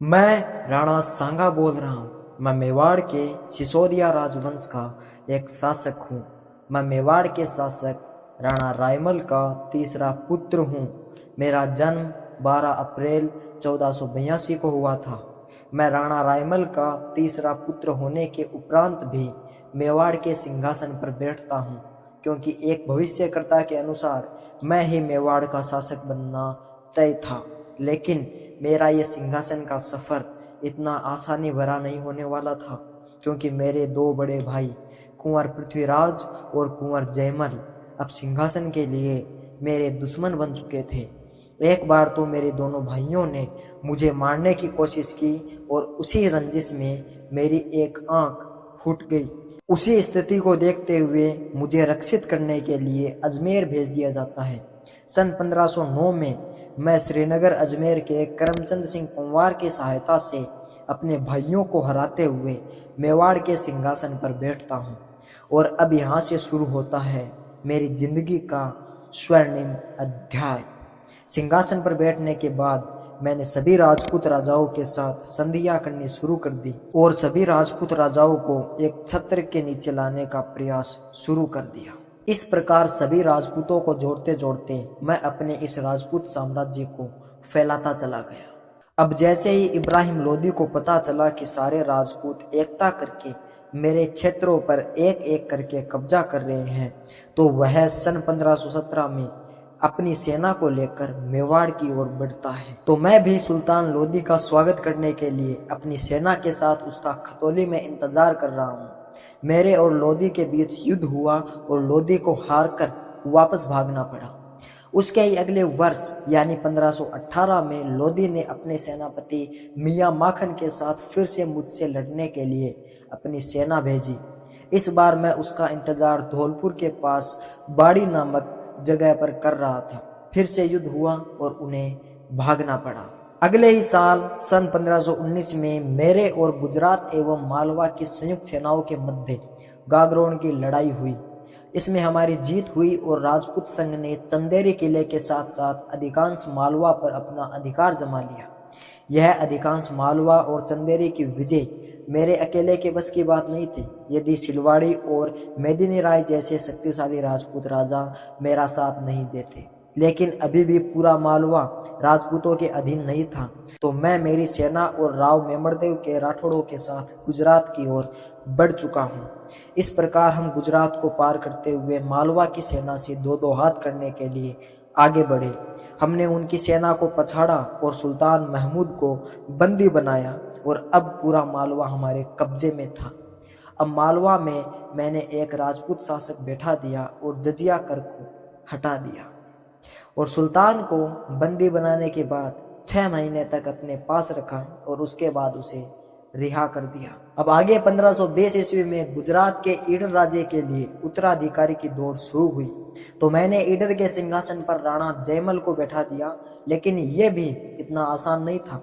मैं राणा सांगा बोल रहा हूँ। मैं मेवाड़ के सिसोदिया राजवंश का एक शासक हूँ। मैं मेवाड़ के शासक राणा रायमल का तीसरा पुत्र हूँ। मेरा जन्म 12 अप्रैल 1482 को हुआ था। मैं राणा रायमल का तीसरा पुत्र होने के उपरांत भी मेवाड़ के सिंहासन पर बैठता हूँ, क्योंकि एक भविष्यकर्ता के अनुसार मैं ही मेवाड़ का शासक बनना तय था। लेकिन मेरा ये सिंहासन का सफर इतना आसानी भरा नहीं होने वाला था, क्योंकि मेरे दो बड़े भाई कुंवर पृथ्वीराज और कुंवर जयमल अब सिंहासन के लिए मेरे दुश्मन बन चुके थे। एक बार तो मेरे दोनों भाइयों ने मुझे मारने की कोशिश की और उसी रंजिश में मेरी एक आंख फूट गई। उसी स्थिति को देखते हुए मुझे रक्षित करने के लिए अजमेर भेज दिया जाता है। सन 1509 में मैं श्रीनगर अजमेर के करमचंद सिंह पंवार की सहायता से अपने भाइयों को हराते हुए मेवाड़ के सिंहासन पर बैठता हूँ। और अब यहाँ से शुरू होता है मेरी जिंदगी का स्वर्णिम अध्याय। सिंहासन पर बैठने के बाद मैंने सभी राजपूत राजाओं के साथ संधियां करनी शुरू कर दी और सभी राजपूत राजाओं को एक छत्र के नीचे लाने का प्रयास शुरू कर दिया। इस प्रकार सभी राजपूतों को जोड़ते जोड़ते मैं अपने इस राजपूत साम्राज्य को फैलाता चला गया। अब जैसे ही इब्राहिम लोदी को पता चला कि सारे राजपूत एकता करके मेरे क्षेत्रों पर एक एक करके कब्जा कर रहे हैं, तो वह सन 1517 में अपनी सेना को लेकर मेवाड़ की ओर बढ़ता है। तो मैं भी सुल्तान लोदी का स्वागत करने के लिए अपनी सेना के साथ उसका खतौली में इंतजार कर रहा हूँ। मेरे और लोदी के बीच युद्ध हुआ और लोदी को हारकर वापस भागना पड़ा। उसके ही अगले वर्ष यानी 1518 में लोदी ने अपने सेनापति मियां माखन के साथ फिर से मुझसे लड़ने के लिए अपनी सेना भेजी। इस बार मैं उसका इंतजार धौलपुर के पास बाड़ी नामक जगह पर कर रहा था। फिर से युद्ध हुआ और उन्हें भागना पड़ा। अगले ही साल सन 1519 में मेरे और गुजरात एवं मालवा की संयुक्त सेनाओं के मध्य गागरोन की लड़ाई हुई। इसमें हमारी जीत हुई और राजपूत संघ ने चंदेरी किले के साथ साथ अधिकांश मालवा पर अपना अधिकार जमा लिया। यह अधिकांश मालवा और चंदेरी की विजय मेरे अकेले के बस की बात नहीं थी। यदि सिलवाड़ी और मेदिनी राय जैसे शक्तिशाली राजपूत राजा मेरा साथ नहीं देते, लेकिन अभी भी पूरा मालवा राजपूतों के अधीन नहीं था, तो मैं मेरी सेना और राव मेमरदेव के राठौड़ों के साथ गुजरात की ओर बढ़ चुका हूँ। इस प्रकार हम गुजरात को पार करते हुए मालवा की सेना से दो दो हाथ करने के लिए आगे बढ़े। हमने उनकी सेना को पछाड़ा और सुल्तान महमूद को बंदी बनाया और अब पूरा मालवा हमारे कब्जे में था। अब मालवा में मैंने एक राजपूत शासक बैठा दिया और जजिया कर को हटा दिया और सुल्तान को बंदी बनाने के बाद 6 महीने तक अपने पास रखा और उसके बाद उसे रिहा कर दिया। अब आगे 1520 ईस्वी में गुजरात के ईडर राज्य के लिए उत्तराधिकारी की दौड़ शुरू हुई, तो मैंने ईडर के सिंहासन पर राणा जयमल को बैठा दिया। लेकिन यह भी इतना आसान नहीं था,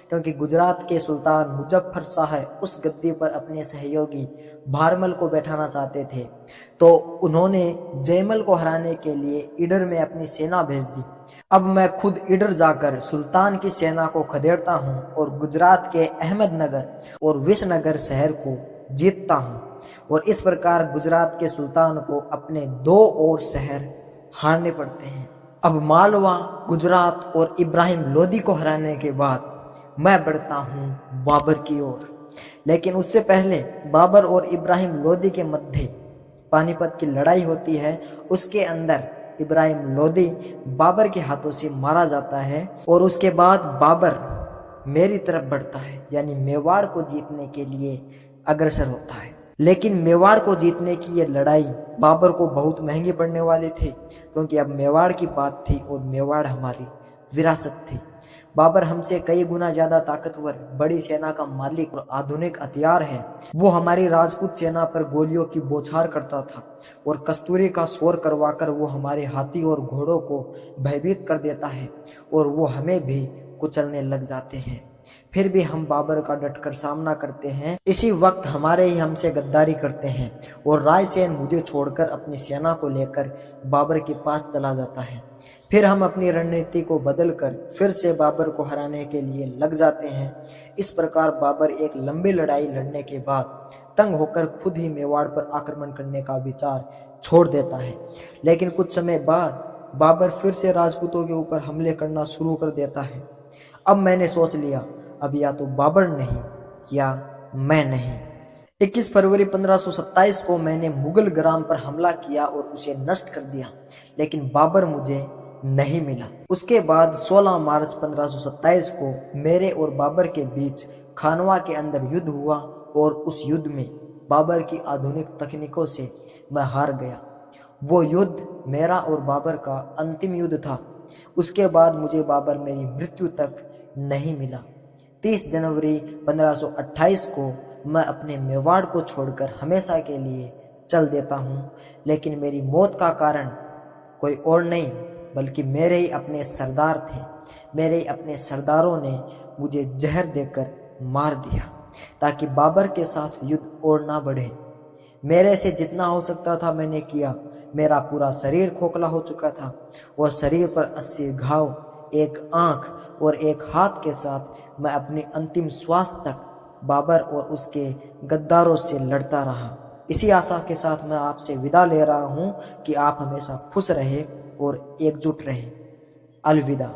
क्योंकि गुजरात के सुल्तान मुजफ्फर शाह उस गद्दी पर अपने सहयोगी भारमल को बैठाना चाहते थे, तो उन्होंने जयमल को हराने के लिए ईडर में अपनी सेना भेज दी। अब मैं खुद ईडर जाकर सुल्तान की सेना को खदेड़ता हूँ और गुजरात के अहमदनगर और विसनगर शहर को जीतता हूँ, और इस प्रकार गुजरात के सुल्तान को अपने 2 और शहर हारने पड़ते हैं। अब मालवा, गुजरात और इब्राहिम लोदी को हराने के बाद मैं बढ़ता हूँ बाबर की ओर। लेकिन उससे पहले बाबर और इब्राहिम लोदी के मध्य पानीपत की लड़ाई होती है। उसके अंदर इब्राहिम लोदी बाबर के हाथों से मारा जाता है और उसके बाद बाबर मेरी तरफ बढ़ता है, यानी मेवाड़ को जीतने के लिए अग्रसर होता है। लेकिन मेवाड़ को जीतने की ये लड़ाई बाबर को बहुत महंगी पड़ने वाली थी, क्योंकि अब मेवाड़ की बात थी और मेवाड़ हमारी विरासत थी। बाबर हमसे कई गुना ज्यादा ताकतवर, बड़ी सेना का मालिक और आधुनिक हथियार है। वो हमारी राजपूत सेना पर गोलियों की बौछार करता था और कस्तूरी का शोर करवाकर वो हमारे हाथी और घोड़ों को भयभीत कर देता है और वो हमें भी कुचलने लग जाते हैं। फिर भी हम बाबर का डटकर सामना करते हैं। इसी वक्त हमारे ही हमसे गद्दारी करते हैं और रायसेन मुझे छोड़कर अपनी सेना को लेकर बाबर के पास चला जाता है। फिर हम अपनी रणनीति को बदलकर फिर से बाबर को हराने के लिए लग जाते हैं। इस प्रकार बाबर एक लंबी लड़ाई लड़ने के बाद तंग होकर खुद ही मेवाड़ पर आक्रमण करने का विचार छोड़ देता है। लेकिन कुछ समय बाद बाबर फिर से राजपूतों के ऊपर हमले करना शुरू कर देता है। अब मैंने सोच लिया, अब या तो बाबर नहीं या मैं नहीं। 21 फरवरी 1527 को मैंने मुगल ग्राम पर हमला किया और उसे नष्ट कर दिया, लेकिन बाबर मुझे नहीं मिला। उसके बाद 16 मार्च 1527 को मेरे और बाबर के बीच खानवा के अंदर युद्ध हुआ और उस युद्ध में बाबर की आधुनिक तकनीकों से मैं हार गया। वो युद्ध मेरा और बाबर का अंतिम युद्ध था। उसके बाद मुझे बाबर मेरी मृत्यु तक नहीं मिला। 30 जनवरी 1528 को मैं अपने मेवाड़ को छोड़कर हमेशा के लिए चल देता हूँ, लेकिन मेरी मौत का कारण कोई और नहीं बल्कि मेरे ही अपने सरदार थे। मेरे ही अपने सरदारों ने मुझे जहर देकर मार दिया ताकि बाबर के साथ युद्ध और ना बढ़े। मेरे से जितना हो सकता था मैंने किया। मेरा पूरा शरीर खोखला हो चुका था और शरीर पर 80 घाव, एक आंख और एक हाथ के साथ मैं अपनी अंतिम श्वास तक बाबर और उसके गद्दारों से लड़ता रहा। इसी आशा के साथ मैं आपसे विदा ले रहा हूं कि आप हमेशा खुश रहे और एकजुट रहे। अलविदा।